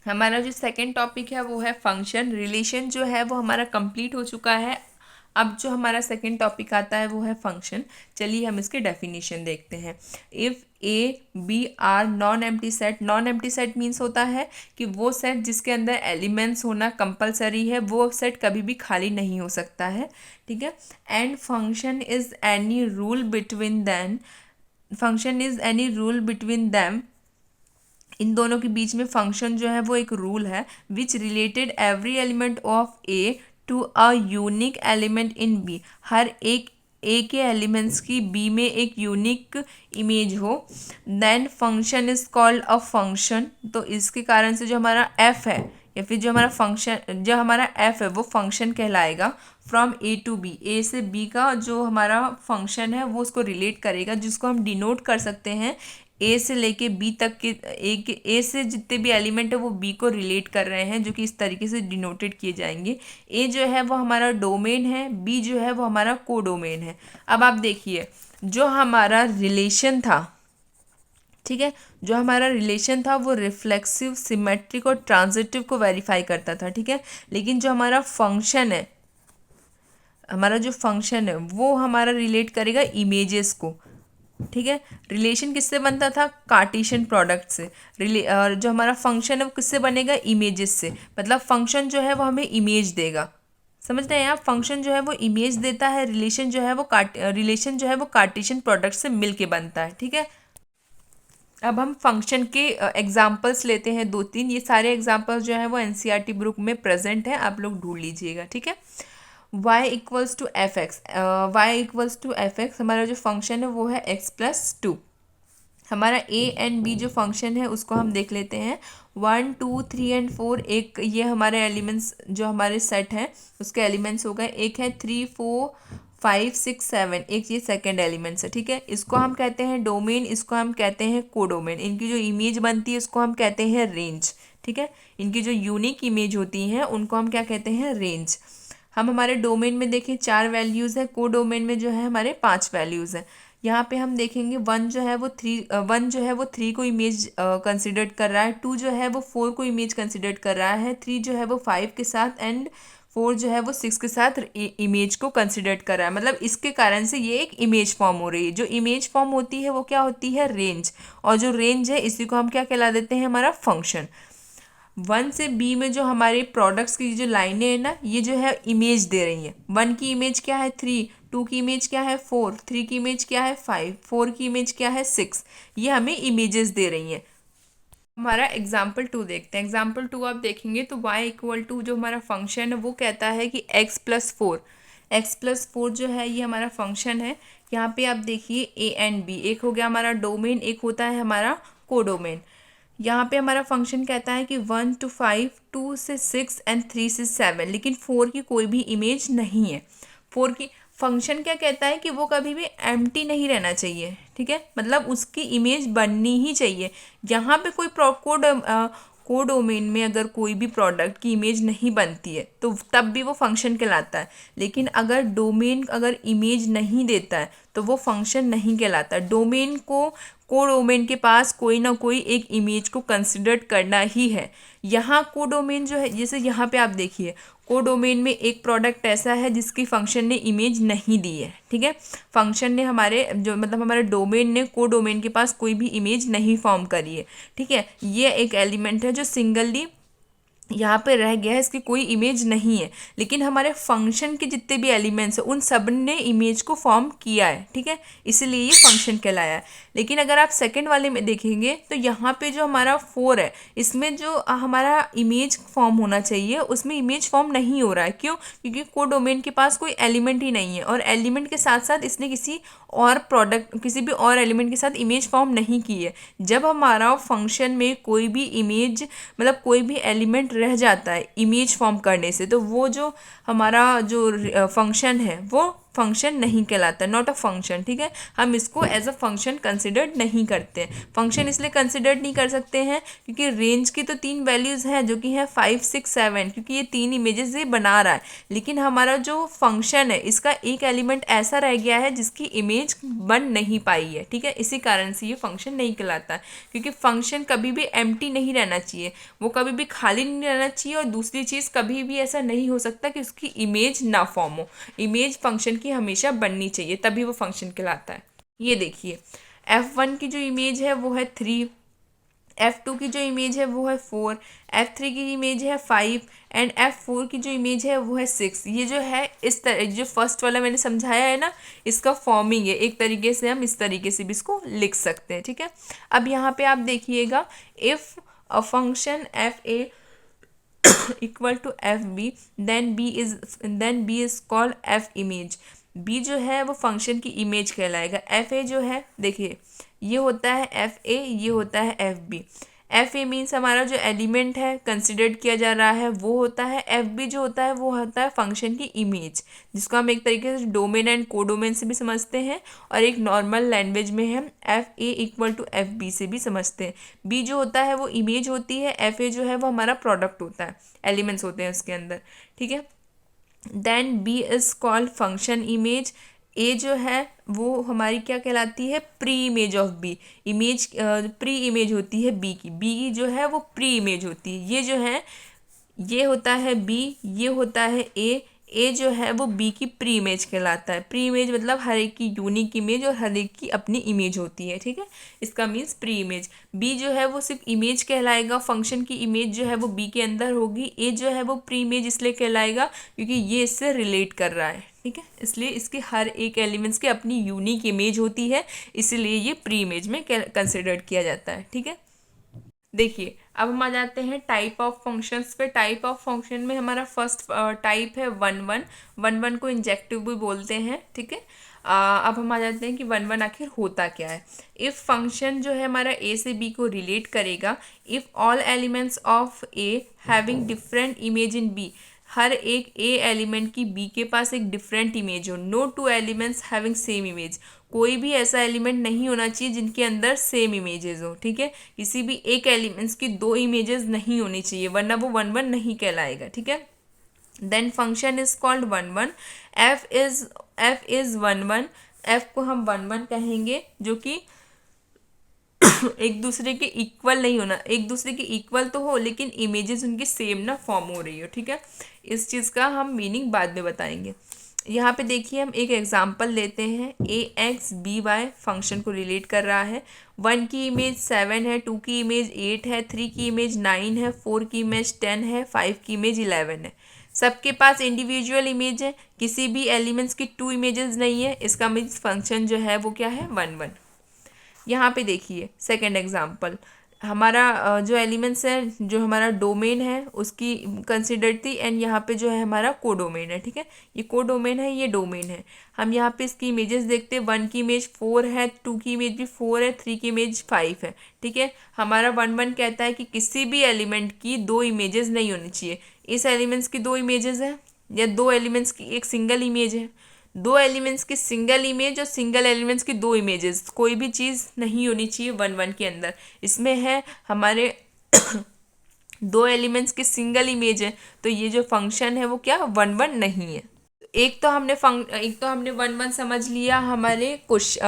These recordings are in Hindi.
हमारा जो सेकंड टॉपिक है वो है फंक्शन। रिलेशन जो है वो हमारा कंप्लीट हो चुका है। अब जो हमारा सेकंड टॉपिक आता है वो है फंक्शन। चलिए हम इसके डेफिनेशन देखते हैं। If A B are non empty set, non empty set means होता है कि वो सेट जिसके अंदर एलिमेंट्स होना कंपलसरी है, वो सेट कभी भी खाली नहीं हो सकता है। ठीक है। And function is any rule between then, function is any rule between them, इन दोनों के बीच में फंक्शन जो है वो एक रूल है which related every element of A to a unique element in B, हर एक ए के एलिमेंट्स की बी में एक यूनिक इमेज हो, then function is called a function. तो इसके कारण से जो हमारा एफ है या फिर जो हमारा फंक्शन, जो हमारा एफ है वो फंक्शन कहलाएगा। फ्रॉम ए टू बी, ए से बी का जो हमारा फंक्शन है वो उसको रिलेट करेगा, जिसको हम डिनोट कर सकते हैं ए से लेके बी तक के, ए से जितने भी एलिमेंट है वो बी को रिलेट कर रहे हैं, जो कि इस तरीके से डिनोटेड किए जाएंगे। ए जो है वो हमारा डोमेन है, बी जो है वो हमारा कोडोमेन है। अब आप देखिए जो हमारा रिलेशन था, ठीक है, जो हमारा रिलेशन था वो रिफ्लेक्सिव, सिमेट्रिक और ट्रांजिटिव को वेरीफाई करता था। ठीक है। लेकिन जो हमारा फंक्शन है, हमारा जो फंक्शन है वो हमारा रिलेट करेगा इमेजेस को। ठीक है। रिलेशन किससे बनता था? कार्टेशियन प्रोडक्ट से। और जो हमारा फंक्शन है वो किससे बनेगा? इमेजेस से। मतलब फंक्शन जो है वो हमें इमेज देगा। समझ रहे हैं आप? फंक्शन जो है वो इमेज देता है, रिलेशन जो है वो कार्टेशियन प्रोडक्ट से मिल के बनता है। ठीक है। अब हम फंक्शन के एग्जाम्पल्स लेते हैं दो तीन। ये सारे एग्जाम्पल्स जो है वो एनसीईआरटी बुक में प्रेजेंट है, आप लोग ढूंढ लीजिएगा। ठीक है। y equals to f x, y equals to f x, हमारा जो फंक्शन है वो है x+2। हमारा a एंड b जो फंक्शन है उसको हम देख लेते हैं। 1 2 3 एंड 4, एक ये हमारे एलिमेंट्स जो हमारे सेट हैं उसके एलिमेंट्स हो गए। एक है 3 4 5 6 7, एक ये सेकंड एलिमेंट्स है। ठीक है। इसको हम कहते हैं डोमेन, इसको हम कहते हैं कोडोमेन। इनकी जो इमेज बनती है उसको हम कहते हैं रेंज। ठीक है। इनकी जो यूनिक इमेज होती हैं उनको हम क्या कहते हैं? रेंज। हम हमारे डोमेन में देखें 4 वैल्यूज़ है, को डोमेन में जो है हमारे 5 वैल्यूज़ हैं। यहाँ पे हम देखेंगे 1 जो है वो 3 को इमेज कंसिडर कर रहा है, 2 जो है वो 4 को इमेज कंसिडर कर रहा है, 3 जो है वो 5 के साथ, एंड 4 जो है वो 6 के साथ इमेज को कंसिडर कर रहा है। मतलब इसके कारण से ये एक इमेज फॉर्म हो रही है। जो इमेज फॉर्म होती है वो क्या होती है? रेंज। और जो रेंज है इसी को हम क्या कहला देते हैं? हमारा फंक्शन। 1 से बी में जो हमारे प्रोडक्ट्स की जो लाइनें हैं ना, ये जो है इमेज दे रही हैं। 1 की इमेज क्या है? 3, 2 की इमेज क्या है? 4, 3 की इमेज क्या है? 5, 4 की इमेज क्या है? 6। ये हमें इमेजेस दे रही हैं। हमारा एग्जाम्पल 2 देखते हैं। एग्जाम्पल 2 आप देखेंगे तो y इक्वल टू जो हमारा फंक्शन है वो कहता है कि x+4, x+4 जो है ये हमारा फंक्शन है। यहाँ पे आप देखिए a एंड b, एक हो गया हमारा डोमेन, एक होता है हमारा कोडोमेन। यहाँ पे हमारा फंक्शन कहता है कि 1 to 5, 2 से 6 एंड 3 से 7, लेकिन 4 की कोई भी इमेज नहीं है। 4 की फंक्शन क्या कहता है कि वो कभी भी एम्प्टी नहीं रहना चाहिए। ठीक है। मतलब उसकी इमेज बननी ही चाहिए। यहाँ पे कोई कोडोमेन में अगर कोई भी प्रोडक्ट की इमेज नहीं बनती है तो तब भी वो फंक्शन कहलाता है। लेकिन अगर डोमेन अगर इमेज नहीं देता है तो वो फंक्शन नहीं कहलाता। डोमेन को कोडोमेन के पास कोई ना कोई एक इमेज को कंसिडर करना ही है। यहाँ कोडोमेन जो है, जैसे यहाँ पे आप देखिए कोडोमेन में एक प्रोडक्ट ऐसा है जिसकी फंक्शन ने इमेज नहीं दी है। ठीक है। फंक्शन ने हमारे जो मतलब हमारे डोमेन ने कोडोमेन के पास कोई भी इमेज नहीं फॉर्म करी है। ठीक है। ये एक एलिमेंट है जो सिंगली यहाँ पे रह गया है, इसकी कोई इमेज नहीं है। लेकिन हमारे फंक्शन के जितने भी एलिमेंट्स हैं उन सब ने इमेज को फॉर्म किया है। ठीक है। इसीलिए ये फंक्शन कहलाया है। लेकिन अगर आप सेकंड वाले में देखेंगे तो यहाँ पे जो हमारा 4 है इसमें जो हमारा इमेज फॉर्म होना चाहिए उसमें इमेज फॉर्म नहीं हो रहा है। क्यों? क्योंकि कोडोमेन के पास कोई एलिमेंट ही नहीं है, और एलिमेंट के साथ साथ इसने किसी भी और एलिमेंट के साथ इमेज फॉर्म नहीं की है। जब हमारा फंक्शन में कोई भी इमेज मतलब कोई भी एलिमेंट रह जाता है इमेज फॉर्म करने से, तो वो जो हमारा जो फंक्शन है वो फंक्शन नहीं कहलाता, नॉट अ फंक्शन, ठीक है। हम इसको एज अ फंक्शन कंसिडर्ड नहीं करते हैं। फंक्शन इसलिए कंसिडर्ड नहीं कर सकते हैं क्योंकि रेंज की तो 3 वैल्यूज़ हैं जो कि हैं 5, 6, 7, क्योंकि ये 3 इमेजेस ये बना रहा है। लेकिन हमारा जो फंक्शन है इसका एक एलिमेंट ऐसा रह गया है जिसकी इमेज बन नहीं पाई है, ठीक है। इसी कारण से ये फंक्शन नहीं कहलाता है, क्योंकि फंक्शन कभी भी एम्प्टी नहीं रहना चाहिए, वो कभी भी खाली नहीं रहना चाहिए। और दूसरी चीज़, कभी भी ऐसा नहीं हो सकता कि उसकी इमेज ना फॉर्म हो। इमेज फंक्शन की हमेशा बननी चाहिए, तभी वो फंक्शन कहलाता है। ये देखिए, F1 की जो इमेज है वो है 3, F2 की जो इमेज है वो है 4, F3 की इमेज है 5 एंड F4 की जो इमेज है वो है 6। ये जो है इस तरह, जो फर्स्ट वाला मैंने समझाया है ना, इसका फॉर्मिंग है। एक तरीके से हम इस तरीके से भी इसको लिख सकते हैं, ठीक है। अब यहाँ पे आप देखिएगा, if a function FA equal to FB then B is called F image. B जो है वो फंक्शन की इमेज कहलाएगा। FA जो है, देखिए ये होता है FA, ये होता है FB। FA मीन्स हमारा जो एलिमेंट है कंसिडर्ड किया जा रहा है वो होता है। FB जो होता है वो होता है फंक्शन की इमेज, जिसको हम एक तरीके से डोमेन एंड कोडोमेन से भी समझते हैं, और एक नॉर्मल लैंग्वेज में हम FA इक्वल टू FB से भी समझते हैं। B जो होता है वो इमेज होती है, FA जो है वो हमारा प्रोडक्ट होता है, एलिमेंट्स होते हैं उसके अंदर, ठीक है। Then B is called function image. A जो है वो हमारी क्या कहलाती है, pre image of B. Image pre image होती है बी की, बी जो है वो प्री इमेज होती है। ये जो है, ये होता है बी, ये होता है ए जो है वो बी की प्री इमेज कहलाता है। प्री इमेज मतलब हर एक की यूनिक इमेज और हर एक की अपनी इमेज होती है, ठीक है। इसका मीन्स प्री इमेज। बी जो है वो सिर्फ इमेज कहलाएगा, फंक्शन की इमेज जो है वो बी के अंदर होगी। ए जो है वो प्री इमेज इसलिए कहलाएगा क्योंकि ये इससे रिलेट कर रहा है, ठीक है। इसलिए इसके हर एक एलिमेंट्स की अपनी यूनिक इमेज होती है, इसलिए ये प्री इमेज में कंसिडर्ड किया जाता है, ठीक है। देखिए, अब हम आ जाते हैं टाइप ऑफ फंक्शंस पे। टाइप ऑफ फंक्शन में हमारा फर्स्ट टाइप है 1, 1 को इंजेक्टिव भी बोलते हैं, ठीक है। अब हम आ जाते हैं कि 1 आखिर होता क्या है। इफ़ फंक्शन जो है हमारा ए से बी को रिलेट करेगा, if all elements of A having different image in B, हर एक ए एलिमेंट की बी के पास एक डिफरेंट इमेज हो। No two elements having same image, कोई भी ऐसा एलिमेंट नहीं होना चाहिए जिनके अंदर सेम इमेजेस हो, ठीक है। किसी भी एक एलिमेंट्स की 2 इमेजेस नहीं होनी चाहिए, वरना वो 1 नहीं कहलाएगा, ठीक है। Then function is called 1, f is 1, f को हम 1 कहेंगे, जो कि एक दूसरे के इक्वल नहीं होना, एक दूसरे के इक्वल तो हो लेकिन इमेजेस उनकी सेम ना फॉर्म हो रही हो, ठीक है। इस चीज़ का हम मीनिंग बाद में बताएंगे। यहाँ पे देखिए, हम एक एग्जांपल लेते हैं। AX BY फंक्शन को रिलेट कर रहा है। 1 की इमेज 7 है, 2 की इमेज 8 है, 3 की इमेज 9 है, 4 की इमेज 10 है, 5 की इमेज 11 है। सबके पास इंडिविजुअल इमेज है, किसी भी एलिमेंट्स की 2 इमेजेस नहीं है। इसका मीन्स फंक्शन जो है वो क्या है, 1। यहाँ पे देखिए सेकंड एग्जांपल, हमारा जो एलिमेंट्स है, जो हमारा डोमेन है उसकी कंसिडर थी, एंड यहाँ पे जो है हमारा कोडोमेन है, ठीक है। ये कोडोमेन है, ये डोमेन है। हम यहाँ पे इसकी इमेजेस देखते हैं। 1 की इमेज 4 है, 2 की इमेज भी 4 है, 3 की इमेज 5 है, ठीक है। हमारा 1 कहता है कि किसी भी एलिमेंट की 2 इमेजेस नहीं होनी चाहिए। इस एलिमेंट्स की 2 इमेजेस है, या 2 एलिमेंट्स की एक सिंगल इमेज है। 2 एलिमेंट्स की सिंगल इमेज और सिंगल एलिमेंट्स की 2 इमेजेस, कोई भी चीज़ नहीं होनी चाहिए 1 के अंदर। इसमें है हमारे 2 एलिमेंट्स की सिंगल इमेज है, तो ये जो फंक्शन है वो क्या 1 नहीं है। एक तो हमने 1 समझ लिया हमारे कुछ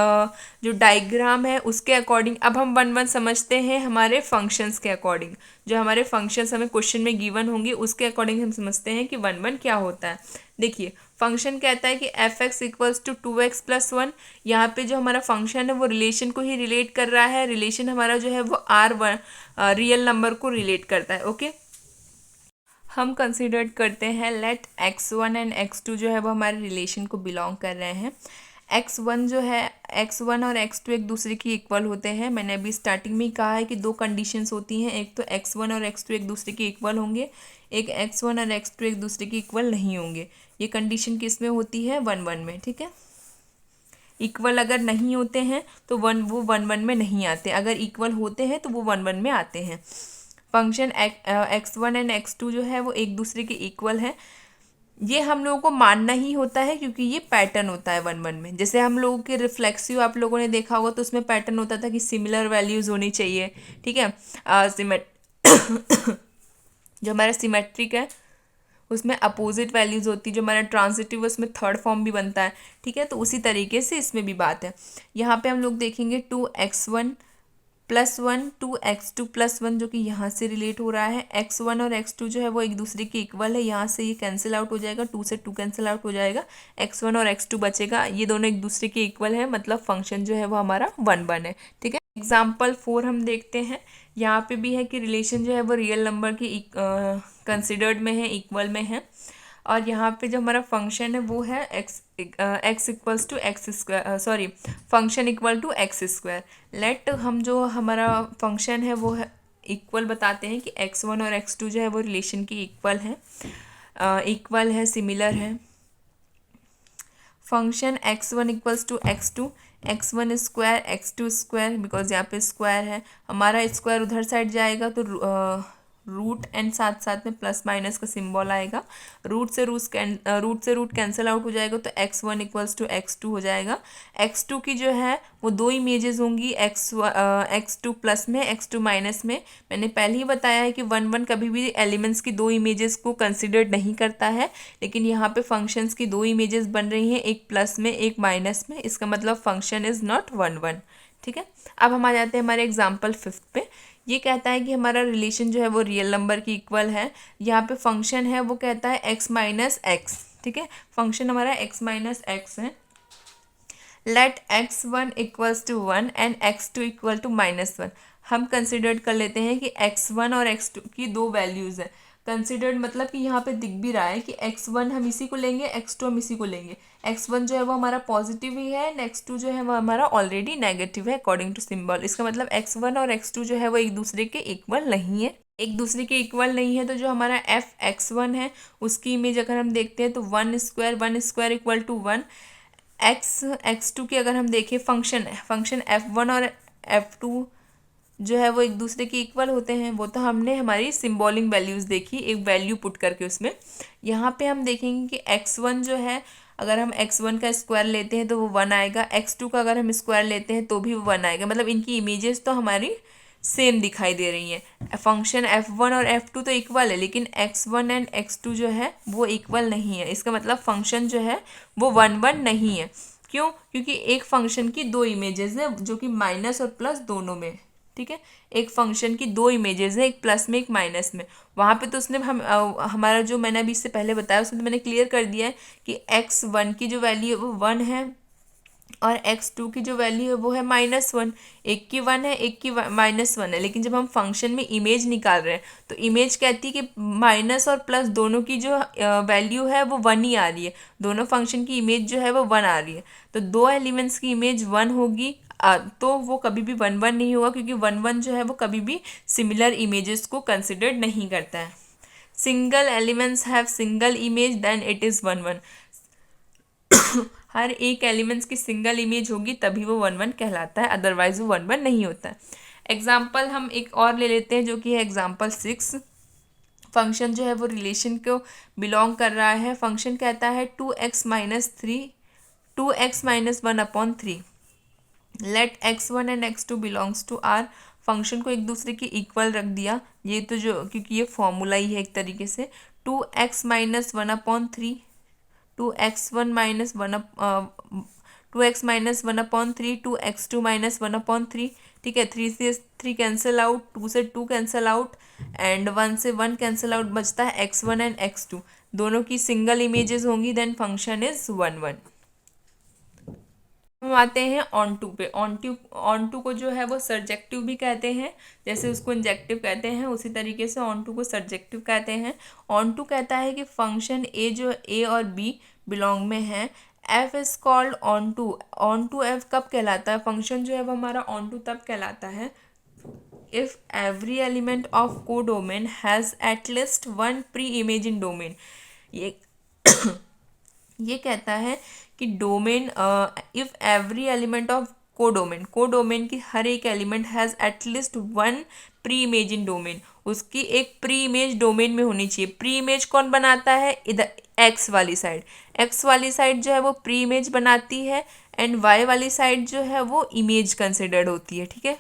जो डायग्राम है उसके अकॉर्डिंग। अब हम 1 समझते हैं हमारे फंक्शंस के अकॉर्डिंग। जो हमारे फंक्शंस हमें क्वेश्चन में गिवन होंगे उसके अकॉर्डिंग हम समझते हैं कि 1 क्या होता है। देखिए, फंक्शन कहता है कि f(x) इक्वल्स टू 2x + 1। यहाँ पे जो हमारा फंक्शन है वो रिलेशन को ही रिलेट कर रहा है। रिलेशन हमारा जो है वो R1 रियल नंबर को रिलेट करता है, ओके। हम कंसिडर करते हैं लेट x1 एंड x2 जो है वो हमारे रिलेशन को बिलोंग कर रहे हैं। x1 जो है, x1 और x2 एक दूसरे की इक्वल होते हैं। मैंने अभी स्टार्टिंग में ही कहा है कि 2 कंडीशंस होती हैं, एक तो x1 और x2 एक दूसरे के इक्वल होंगे, एक x1 और x2 एक दूसरे के इक्वल नहीं होंगे। ये कंडीशन किस में होती है, 1 में, ठीक है। इक्वल अगर नहीं होते हैं तो वो 1 में नहीं आते, अगर इक्वल होते हैं तो वो 1 में आते हैं। फंक्शन x1 एंड x2 जो है वो एक दूसरे के इक्वल है। ये हम लोगों को मानना ही होता है क्योंकि ये पैटर्न होता है वन वन में। जैसे हम लोगों के रिफ्लेक्सिव आप लोगों ने देखा होगा तो उसमें पैटर्न होता था कि सिमिलर वैल्यूज़ होनी चाहिए, ठीक है। सिमेट जो हमारा सिमेट्रिक है उसमें अपोजिट वैल्यूज़ होती है, जो हमारा ट्रांजिटिव है उसमें थर्ड फॉर्म भी बनता है, ठीक है। तो उसी तरीके से इसमें भी बात है। यहाँ पे हम लोग देखेंगे 2x1 + 1 2x2 + 1 जो कि यहाँ से रिलेट हो रहा है। x1 और x2 जो है वो एक दूसरे के इक्वल है, यहाँ से ये कैंसिल आउट हो जाएगा, 2 से 2 कैंसिल आउट हो जाएगा, x1 और x2 बचेगा, ये दोनों एक दूसरे के इक्वल है, मतलब फंक्शन जो है वो हमारा 1 है, ठीक है। एग्जाम्पल 4 हम देखते हैं। यहाँ पे भी है कि रिलेशन जो है वो रियल नंबर की कंसिडर्ड में है, इक्वल में है। और यहाँ पे जो हमारा फंक्शन है वो है x equals to x square, sorry function equal to x square. Let हम जो हमारा फंक्शन है वो है इक्वल बताते हैं कि x1 और x2 जो है वो रिलेशन की इक्वल है, सिमिलर है। Function x1 equals to x2, x1 square x2 square, because यहाँ पे स्क्वायर है, हमारा स्क्वायर उधर साइड जाएगा तो रूट एंड साथ साथ में प्लस माइनस का सिंबल आएगा। रूट से रूट कैंसिल आउट हो जाएगा तो x1 इक्वल्स टू x2 हो जाएगा। x2 की जो है वो दो इमेजेस होंगी, x2 प्लस में, x2 माइनस में। मैंने पहले ही बताया है कि 1 कभी भी एलिमेंट्स की दो इमेजेस को कंसिडर नहीं करता है, लेकिन यहाँ पे फंक्शंस की दो इमेजेस बन रही हैं, एक प्लस में एक माइनस में, इसका मतलब फंक्शन इज़ नॉट 1, ठीक है। अब हम आ जाते हैं हमारे एग्जाम्पल 5 पे। ये कहता है कि हमारा रिलेशन जो है वो रियल नंबर की इक्वल है। यहाँ पे फंक्शन है वो कहता है x माइनस एक्स, ठीक है। फंक्शन हमारा x माइनस एक्स है। Let x1 equals to 1 and x2 equal to -1। हम कंसिडर कर लेते हैं कि x1 और x2 की दो वैल्यूज़ हैं। कंसिडर्ड मतलब कि यहाँ पे दिख भी रहा है कि x1 हम इसी को लेंगे, x2 हम इसी को लेंगे। x1 जो है वो हमारा पॉजिटिव ही है एंड x2 जो है वो हमारा ऑलरेडी नेगेटिव है अकॉर्डिंग टू सिंबल। इसका मतलब x1 और x2 जो है वो एक दूसरे के इक्वल नहीं है। एक दूसरे के इक्वल नहीं है तो जो हमारा f(x1) है उसकी इमेज अगर हम देखते हैं तो 1 स्क्वायर इक्वल टू 1। x2 की अगर हम देखें फंक्शन f1 और f2 जो है वो एक दूसरे के इक्वल होते हैं। वो तो हमने हमारी सिंबॉलिक वैल्यूज़ देखी, एक वैल्यू पुट करके उसमें। यहाँ पे हम देखेंगे कि x1 जो है अगर हम x1 का स्क्वायर लेते हैं तो वो 1 आएगा, x2 का अगर हम स्क्वायर लेते हैं तो भी वो 1 आएगा। मतलब इनकी इमेजेस तो हमारी सेम दिखाई दे रही हैं। फंक्शन f1 और f2 तो इक्वल है, लेकिन x1 एंड x2 जो है वो इक्वल नहीं है। इसका मतलब फंक्शन जो है वो 1 नहीं है। क्यों? क्योंकि एक फंक्शन की दो इमेजेस हैं जो कि माइनस और प्लस दोनों में, ठीक है। एक फंक्शन की दो इमेजेस है, एक प्लस में एक माइनस में। वहाँ पे तो उसने हमारा जो मैंने अभी इससे पहले बताया उसमें तो मैंने क्लियर कर दिया है कि x1 की जो वैल्यू है वो 1 है और x2 की जो वैल्यू है वो है -1। एक की 1 है, एक की -1 है, लेकिन जब हम फंक्शन में इमेज निकाल रहे हैं तो इमेज कहती है कि माइनस और प्लस दोनों की जो वैल्यू है वो 1 ही आ रही है। दोनों फंक्शन की इमेज जो है वो 1 आ रही है, तो दो एलिमेंट्स की इमेज 1 होगी तो वो कभी भी 1 नहीं होगा, क्योंकि 1 जो है वो कभी भी सिमिलर इमेजेस को कंसिडर नहीं करता है। Single elements have single image then it is 1 हर एक एलिमेंट्स की सिंगल इमेज होगी तभी वो 1 कहलाता है, अदरवाइज वो 1 नहीं होता है। एग्जाम्पल हम एक और ले लेते हैं जो कि है एग्जाम्पल 6। फंक्शन जो है वो रिलेशन को बिलोंग कर रहा है। फंक्शन कहता है 2x minus 1/3। Let x1 and x2 belongs to R। Function को एक दूसरे के इक्वल रख दिया, ये तो जो क्योंकि ये फॉर्मूला ही है एक तरीके से। 2x minus 1/3 2x1 minus 1/3 2x2 minus 1/3, ठीक है। 3 से 3 कैंसिल आउट, 2 से 2 कैंसिल आउट एंड 1 से 1 कैंसिल आउट, बचता है x1 एंड x2। दोनों की सिंगल इमेजेस होंगी, देन फंक्शन इज 1। हम आते हैं ऑन टू पे। ऑन टू को जो है वो सर्जेक्टिव भी कहते हैं, जैसे उसको इंजेक्टिव कहते हैं उसी तरीके से ऑन टू को सर्जेक्टिव कहते हैं। ऑन टू कहता है कि फंक्शन ए जो ए और बी बिलोंग में है, f is called onto. Onto f कब कहलाता है? फंक्शन जो है वो हमारा ऑन टू तब कहलाता है if every element of codomain has at least one pre image in domain. ये ये कहता है कि domain if every element of codomain की हर एक element has at least one pre image in domain, उसकी एक प्री इमेज डोमेन में होनी चाहिए। प्री इमेज कौन बनाता है? इधर एक्स वाली साइड, एक्स वाली साइड जो है वो प्री इमेज बनाती है एंड वाई वाली साइड जो है वो इमेज कंसिडर्ड होती है। ठीक है,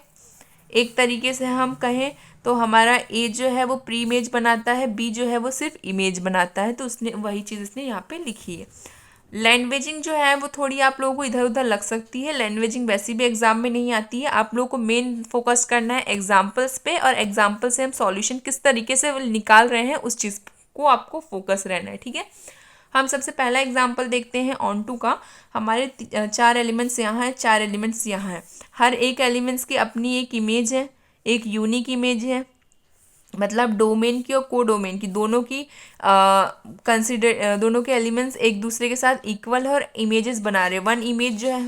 एक तरीके से हम कहें तो हमारा ए जो है वो प्री इमेज बनाता है, बी जो है वो सिर्फ इमेज बनाता है, तो उसने वही चीज़ इसने यहाँ पे लिखी है। लैंग्वेजिंग जो है वो थोड़ी आप लोगों को इधर उधर लग सकती है, लैंग्वेजिंग वैसे भी एग्जाम में नहीं आती है। आप लोगों को मेन फोकस करना है एग्जाम्पल्स पे, और एग्जाम्पल से हम सॉल्यूशन किस तरीके से निकाल रहे हैं उस चीज़ को आपको फोकस रहना है। ठीक है, हम सबसे पहला एग्जाम्पल देखते हैं ऑन टू का। हमारे 4 एलिमेंट्स यहाँ हैं, 4 एलिमेंट्स यहाँ हैं, हर एक एलिमेंट्स की अपनी एक इमेज है, एक यूनिक इमेज है, मतलब डोमेन की और को डोमेन की दोनों की दोनों के एलिमेंट्स एक दूसरे के साथ इक्वल है और इमेजेस बना रहे हैं।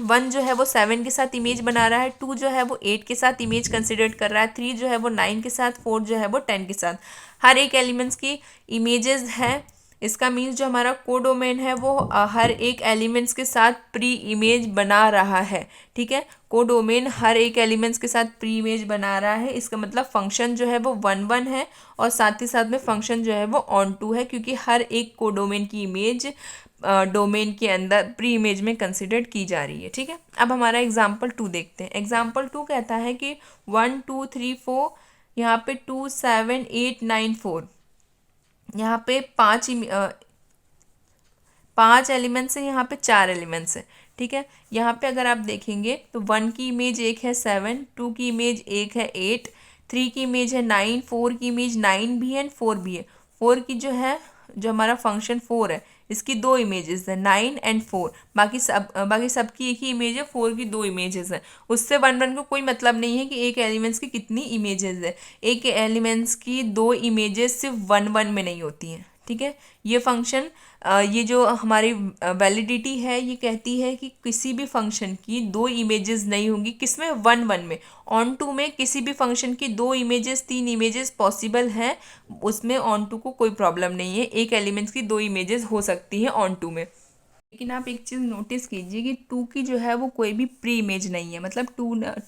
वन जो है वो 7 के साथ इमेज बना रहा है, 2 जो है वो 8 के साथ इमेज कंसिडर कर रहा है, 3 जो है वो 9 के साथ, 4 जो है वो 10 के साथ, हर एक एलिमेंट्स की इमेजेस है। इसका मीन्स जो हमारा कोडोमेन है वो हर एक एलिमेंट्स के साथ प्री इमेज बना रहा है। ठीक है, कोडोमेन हर एक एलिमेंट्स के साथ प्री इमेज बना रहा है। इसका मतलब फंक्शन जो है वो 1 1 है और साथ ही साथ में फंक्शन जो है वो ऑन टू है, क्योंकि हर एक कोडोमेन की इमेज डोमेन के अंदर प्री इमेज में कंसिडर की जा रही है। ठीक है, अब हमारा एग्जाम्पल 2 देखते हैं। एग्जाम्पल 2 कहता है कि 1 2 3 4, यहाँ पे 2 7 8 9 4, यहाँ पे 5 एलिमेंट्स है, यहाँ पे 4 एलिमेंट्स है। ठीक है, यहाँ पे अगर आप देखेंगे तो 1 की इमेज एक है 7, 2 की इमेज एक है 8, 3 की इमेज है 9, 4 की इमेज 9 भी है एंड 4 भी है। 4 की जो है, जो हमारा फंक्शन 4 है, इसकी 2 इमेजेस है, 9 एंड 4। बाकी सबकी एक ही इमेज है, 4 की 2 इमेजेस है। उससे 1 1 को कोई मतलब नहीं है कि एक एलिमेंट्स की कितनी इमेजेस है। एक एलिमेंट्स की 2 इमेजेस सिर्फ 1 1 में नहीं होती हैं। ठीक है, ये फंक्शन ये जो हमारी वैलिडिटी है ये कहती है कि किसी भी फंक्शन की 2 इमेजेस नहीं होंगी, किसमें 1 1 में। ऑन टू में किसी भी फंक्शन की 2 इमेजेस 3 इमेजेस पॉसिबल हैं, उसमें ऑन टू को कोई प्रॉब्लम नहीं है, एक एलिमेंट्स की 2 इमेजेस हो सकती हैं ऑन टू में। लेकिन आप एक चीज़ नोटिस कीजिए कि 2 की जो है वो कोई भी प्री इमेज नहीं है, मतलब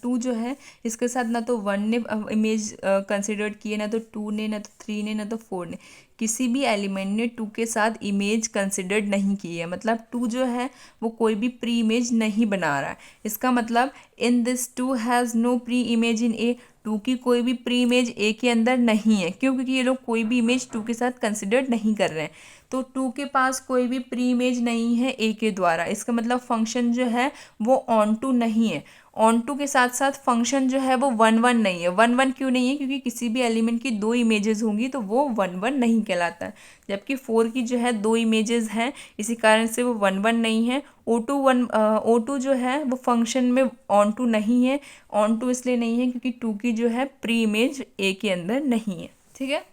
2 जो है इसके साथ ना तो 1 ने इमेज कंसिडर्ड की है, ना तो 2 ने, ना तो 3 ने, ना तो 4 ने, किसी भी एलिमेंट ने 2 के साथ इमेज कंसिडर्ड नहीं की है। मतलब 2 जो है वो कोई भी प्री इमेज नहीं बना रहा है। इसका मतलब in this 2 has no pre image in A, 2 की कोई भी प्री इमेज ए के अंदर नहीं है। क्यों? क्योंकि ये लोग कोई भी इमेज 2 के साथ कंसिडर्ड नहीं कर रहे हैं, तो 2 के पास कोई भी प्री इमेज नहीं है ए के द्वारा। इसका मतलब फंक्शन जो है वो ऑन टू नहीं है। ऑन टू के साथ साथ फंक्शन जो है वो 1 1 नहीं है। 1 1 क्यों नहीं है? क्योंकि किसी भी एलिमेंट की 2 इमेजेस होंगी तो वो 1 1 नहीं कहलाता है, जबकि 4 की जो है 2 इमेजेस हैं, इसी कारण से वो 1 1 नहीं है। O2 जो है वो फंक्शन में ऑन टू नहीं है। ऑन टू इसलिए नहीं है क्योंकि 2 की जो है प्री इमेज ए के अंदर नहीं है। ठीक है,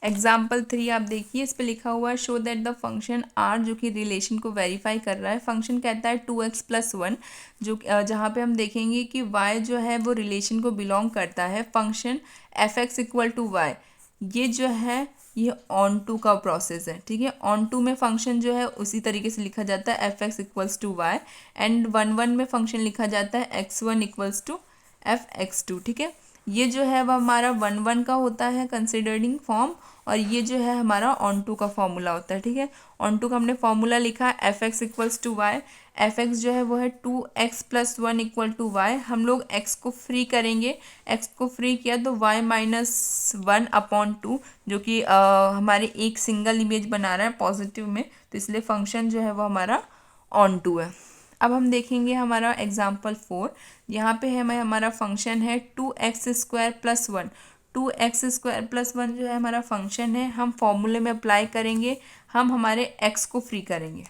एग्जाम्पल 3 आप देखिए, इस पे लिखा हुआ है show that the function R, जो कि रिलेशन को वेरीफाई कर रहा है। फंक्शन कहता है 2x + 1, जो जहाँ पे हम देखेंगे कि y जो है वो रिलेशन को बिलोंग करता है। फंक्शन f(x = y), ये जो है ये ऑन टू का प्रोसेस है। ठीक है, ऑन टू में फंक्शन जो है उसी तरीके से लिखा जाता है f(x = y) एंड 1 1 में फंक्शन लिखा जाता है x1 = f(x2). ठीक है, ये जो है वह हमारा 1 1 का होता है कंसिडरिंग फॉर्म, और ये जो है हमारा ऑन टू का फॉर्मूला होता है। ठीक है, ऑन टू का हमने फॉर्मूला लिखा है f(x = y), f(x) जो है वो है 2x + 1 = y। हम लोग x को फ्री करेंगे, x को फ्री किया तो y - 1/2, जो कि हमारे एक सिंगल इमेज बना रहा है पॉजिटिव में, तो इसलिए फंक्शन जो है वो हमारा ऑन टू है। अब हम देखेंगे हमारा एग्जाम्पल 4। यहाँ पे हमारा फंक्शन है 2x² + 1। 2x² + 1 जो है हमारा फंक्शन है, हम फॉर्मूले में अप्लाई करेंगे। हम हमारे x को फ्री करेंगे,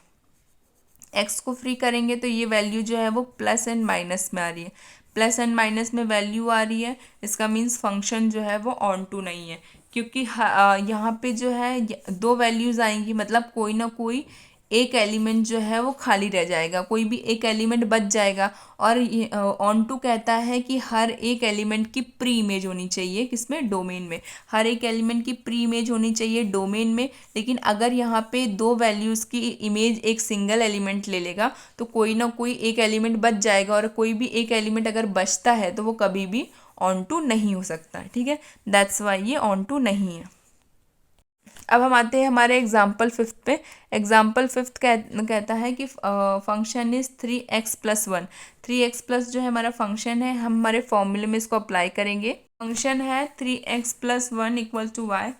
x को फ्री करेंगे तो ये वैल्यू जो है वो प्लस एंड माइनस में आ रही है, प्लस एंड माइनस में वैल्यू आ रही है। इसका मीन्स फंक्शन जो है वो ऑन टू नहीं है, क्योंकि यहाँ पे जो है 2 वैल्यूज़ आएंगी, मतलब कोई ना कोई एक एलिमेंट जो है वो खाली रह जाएगा, कोई भी एक एलिमेंट बच जाएगा। और ऑन टू कहता है कि हर एक एलिमेंट की प्री इमेज होनी चाहिए, किसमें? डोमेन में। हर एक एलिमेंट की प्री इमेज होनी चाहिए डोमेन में। लेकिन अगर यहाँ पे 2 वैल्यूज़ की इमेज एक सिंगल एलिमेंट ले लेगा तो कोई ना कोई एक एलिमेंट बच जाएगा, और कोई भी एक एलिमेंट अगर बचता है तो वो कभी भी ऑन टू नहीं हो सकता। ठीक है, दैट्स वाई ये ऑन टू नहीं है। अब हम आते हैं हमारे एग्जाम्पल फिफ्थ पे। एग्जाम्पल फिफ्थ कहता है कि function is 3x+1। 3x plus जो है हमारा फंक्शन है, हम हमारे फॉर्मूले में इसको अप्लाई करेंगे। फंक्शन है 3x+1 equal to y.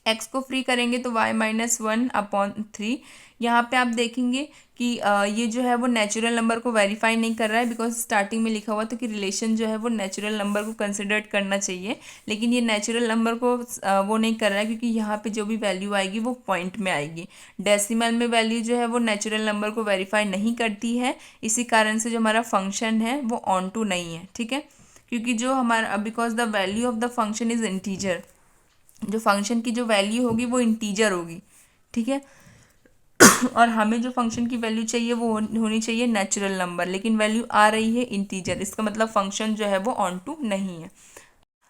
X को फ्री करेंगे तो y-1/3। यहाँ पे आप देखेंगे कि ये जो है वो नेचुरल नंबर को वेरीफाई नहीं कर रहा है, बिकॉज स्टार्टिंग में लिखा हुआ था कि रिलेशन जो है वो नेचुरल नंबर को कंसिडर करना चाहिए, लेकिन ये नेचुरल नंबर को वो नहीं कर रहा है, क्योंकि यहाँ पे जो भी वैल्यू आएगी वो पॉइंट में आएगी। डेसिमल में वैल्यू जो है वो नेचुरल नंबर को वेरीफाई नहीं करती है, इसी कारण से जो हमारा फंक्शन है वो ऑन टू नहीं है। ठीक है, क्योंकि जो हमारा because the value of the function is integer, जो फंक्शन की जो वैल्यू होगी वो इंटीजर होगी। ठीक है, और हमें जो फंक्शन की वैल्यू चाहिए वो होनी चाहिए नेचुरल नंबर, लेकिन वैल्यू आ रही है इंटीजर, इसका मतलब फंक्शन जो है वो ऑन टू नहीं है।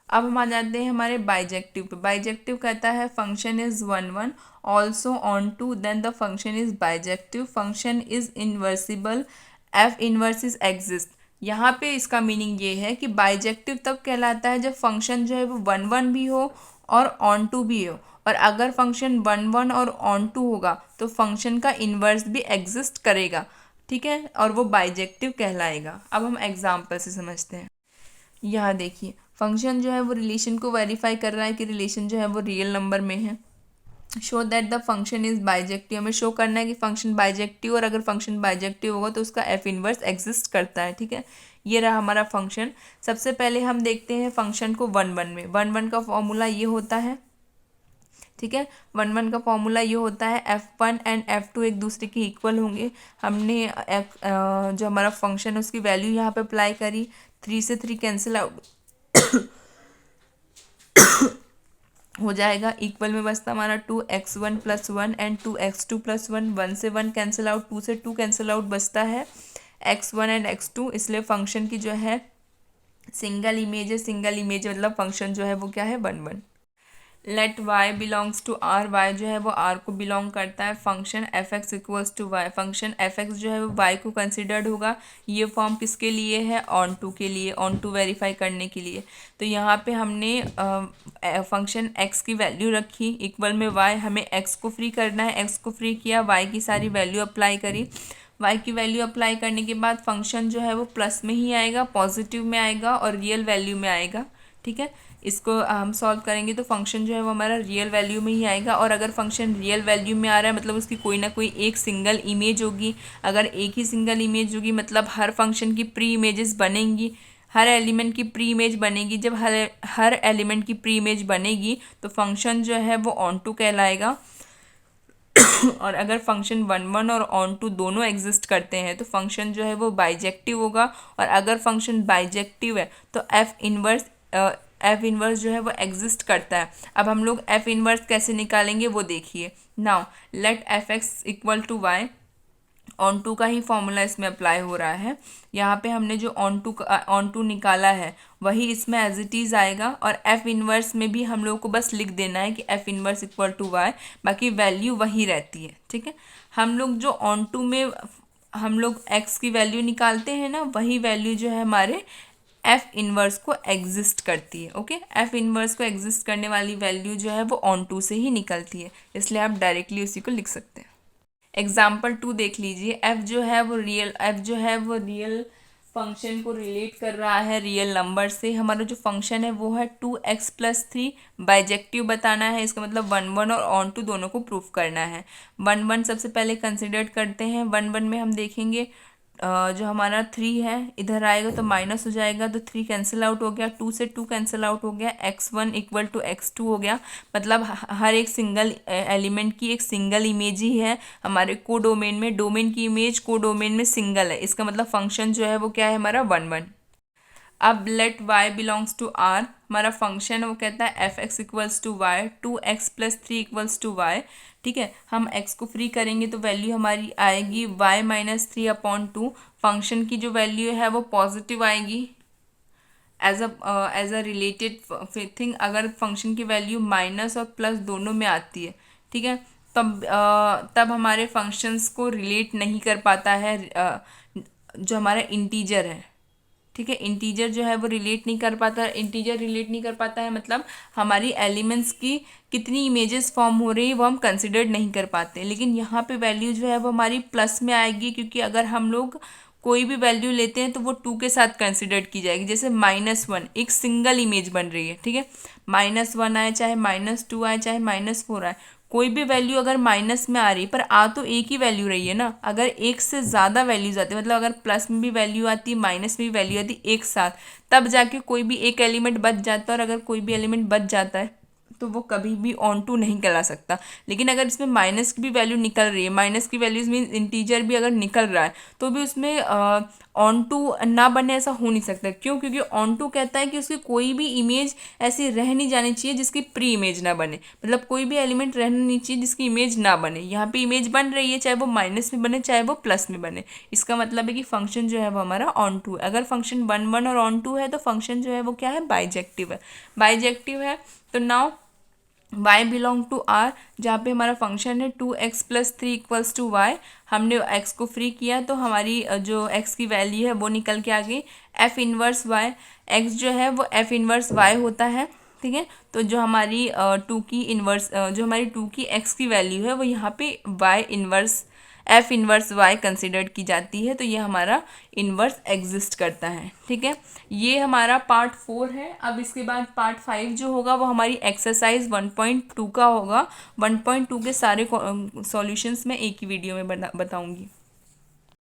अब हम आ जाते हैं हमारे बाइजेक्टिव पे। बाइजेक्टिव कहता है function is 1 1 also onto, then the function is bijective, function is invertible, F inverse is exist. यहाँ पे इसका मीनिंग ये है कि बाइजेक्टिव तब कहलाता है जब फंक्शन जो है वो 1 1 भी हो और ऑन टू भी हो, और अगर फंक्शन 1 1 और ऑन टू होगा तो फंक्शन का इन्वर्स भी एग्जिस्ट करेगा। ठीक है, और वो बाइजेक्टिव कहलाएगा। अब हम एग्जाम्पल से समझते हैं। यहाँ देखिए, फंक्शन जो है वो रिलेशन को वेरीफाई कर रहा है कि रिलेशन जो है वो रियल नंबर में है। Show that the function is bijective, हमें शो करना है कि फंक्शन बाइजेक्टिव, और अगर फंक्शन बाइजेक्टिव होगा तो उसका एफ इनवर्स एग्जिस्ट करता है। ठीक है, ये रहा हमारा फंक्शन। सबसे पहले हम देखते हैं फंक्शन को 1 1 में। 1 1 का फॉर्मूला ये होता है। ठीक है, 1 1 का फॉर्मूला ये होता है F1 एंड F2 एक दूसरे के इक्वल होंगे। हमने जो हमारा फंक्शन है उसकी वैल्यू यहाँ पे अप्लाई करी, 3 से 3 कैंसिल आउट हो जाएगा। इक्वल में बचता हमारा 2x1+1 एंड 2x2+1, 1 से 1 कैंसिल आउट, 2 से 2 कैंसिल आउट, बचता है x1 एंड x2। इसलिए फंक्शन की जो है सिंगल इमेज है, सिंगल इमेज मतलब फंक्शन जो है वो क्या है 1 1। Let y belongs to r, y जो है वो r को बिलोंग करता है। Function f x equals to y, function f x जो है वो y को कंसिडर्ड होगा। ये फॉर्म किसके लिए है, ऑन टू के लिए, ऑन टू वेरीफाई करने के लिए। तो यहाँ पे हमने फंक्शन x की वैल्यू रखी इक्वल में y, हमें x को फ्री करना है, x को फ्री किया, y की सारी वैल्यू अप्लाई करी। y की वैल्यू अप्लाई करने के बाद फंक्शन जो है वो प्लस में ही आएगा, पॉजिटिव में आएगा और रियल वैल्यू में आएगा। ठीक है, इसको हम सॉल्व करेंगे तो फंक्शन जो है वो हमारा रियल वैल्यू में ही आएगा। और अगर फंक्शन रियल वैल्यू में आ रहा है मतलब उसकी कोई ना कोई एक सिंगल इमेज होगी। अगर एक ही सिंगल इमेज होगी मतलब हर फंक्शन की प्री इमेजेस बनेंगी, हर एलिमेंट की प्री इमेज बनेगी। जब हर एलिमेंट की प्री इमेज बनेगी तो फंक्शन जो है वो ऑन टू कहलाएगा। और अगर फंक्शन 1 1 और ऑन टू दोनों एग्जिस्ट करते हैं तो फंक्शन जो है वो बाइजेक्टिव होगा। और अगर फंक्शन बाइजेक्टिव है तो एफ इनवर्स जो है वो एग्जिस्ट करता है। अब हम लोग एफ इनवर्स कैसे निकालेंगे वो देखिए। Now let f x equal to y, onto का ही फॉर्मूला इसमें अप्लाई हो रहा है। यहाँ पे हमने जो ऑन टू निकाला है वही इसमें एज इट इज़ आएगा। और एफ इनवर्स में भी हम लोग को बस लिख देना है कि f inverse equal to y, बाकी वैल्यू वही रहती है। ठीक है, हम लोग जो ऑन टू में हम लोग एक्स की वैल्यू निकालते हैं ना, वही वैल्यू जो है हमारे एफ इनवर्स को एग्जिस्ट करती है। ओके, एफ इनवर्स को एग्जिस्ट करने वाली वैल्यू जो है वो ऑन टू से ही निकलती है, इसलिए आप डायरेक्टली उसी को लिख सकते हैं। एग्जाम्पल 2 देख लीजिए। एफ जो है वो रियल फंक्शन को रिलेट कर रहा है रियल नंबर से। हमारा जो फंक्शन है वो है 2x+3, बाइजेक्टिव बताना है, इसका मतलब 1 1 और ऑन टू दोनों को प्रूफ करना है। 1 1 सबसे पहले कंसिडर करते हैं। 1 1 में हम देखेंगे जो हमारा 3 है इधर आएगा तो माइनस हो जाएगा, तो 3 कैंसिल आउट हो गया, 2 से 2 कैंसिल आउट हो गया, x1 इक्वल टू x2 हो गया। मतलब हर एक सिंगल एलिमेंट की एक सिंगल इमेज ही है हमारे को डोमेन में। डोमेन की इमेज को डोमेन में सिंगल है, इसका मतलब फंक्शन जो है वो क्या है हमारा 1 1। अब let y belongs to r, हमारा फंक्शन है वो कहता है f x equals to y, 2x+3 equals to y. ठीक है, हम x को फ्री करेंगे तो वैल्यू हमारी आएगी y-3/2। फंक्शन की जो वैल्यू है वो पॉजिटिव आएगी एज अ रिलेटेड थिंग। अगर फंक्शन की वैल्यू माइनस और प्लस दोनों में आती है, ठीक है, तब हमारे फंक्शंस को रिलेट नहीं कर पाता है जो हमारा इंटीजर है। ठीक है। इंटीजर जो है वो रिलेट नहीं कर पाता, इंटीजर रिलेट नहीं कर पाता है मतलब हमारी एलिमेंट्स की कितनी इमेजेस फॉर्म हो रही है वो हम कंसिडर नहीं कर पाते। लेकिन यहाँ पे वैल्यू जो है वो हमारी प्लस में आएगी, क्योंकि अगर हम लोग कोई भी वैल्यू लेते हैं तो वो 2 के साथ कंसिडर की जाएगी। जैसे -1 एक सिंगल इमेज बन रही है, ठीक है। -1 आए चाहे -2 आए चाहे -4 आए, कोई भी वैल्यू अगर माइनस में आ रही है पर आ तो एक ही वैल्यू रही है ना। अगर एक से ज़्यादा वैल्यूज आती है, मतलब अगर प्लस में भी वैल्यू आती है माइनस में भी वैल्यू आती है एक साथ, तब जाके कोई भी एक एलिमेंट बच जाता है। और अगर कोई भी एलिमेंट बच जाता है तो वो कभी भी ऑन टू नहीं कहला सकता। लेकिन अगर इसमें माइनस की भी वैल्यू निकल रही है, माइनस की वैल्यूज मीन इंटीजर भी अगर निकल रहा है, तो भी उसमें ऑन टू ना बने ऐसा हो नहीं सकता। क्यों? क्योंकि ऑन टू कहता है कि उसकी कोई भी इमेज ऐसी रह नहीं जानी चाहिए जिसकी प्री इमेज ना बने, मतलब कोई भी एलिमेंट रहना नहीं चाहिए जिसकी इमेज ना बने। यहाँ पे इमेज बन रही है, चाहे वो माइनस में बने चाहे वो प्लस में बने। इसका मतलब है कि फंक्शन जो है वो हमारा ऑन टू है। अगर फंक्शन 1 1 और ऑन टू है तो फंक्शन जो है वो क्या है, बाइजेक्टिव है। बाइजेक्टिव है तो now y belong to r, जहाँ पे हमारा फंक्शन है 2x + 3 = y। हमने x को फ्री किया तो हमारी जो x की वैल्यू है वो निकल के आ गई f इनवर्स y। x जो है वो f इनवर्स y होता है, ठीक है। तो जो हमारी 2 की इनवर्स जो हमारी 2 की x की वैल्यू है वो यहाँ पे f इनवर्स y कंसिडर्ड की जाती है। तो ये हमारा इनवर्स एग्जिस्ट करता है, ठीक है। ये हमारा पार्ट 4 है। अब इसके बाद पार्ट 5 जो होगा वो हमारी एक्सरसाइज 1.2 का होगा। 1.2 के सारे सॉल्यूशंस मैं एक ही वीडियो में बताऊंगी।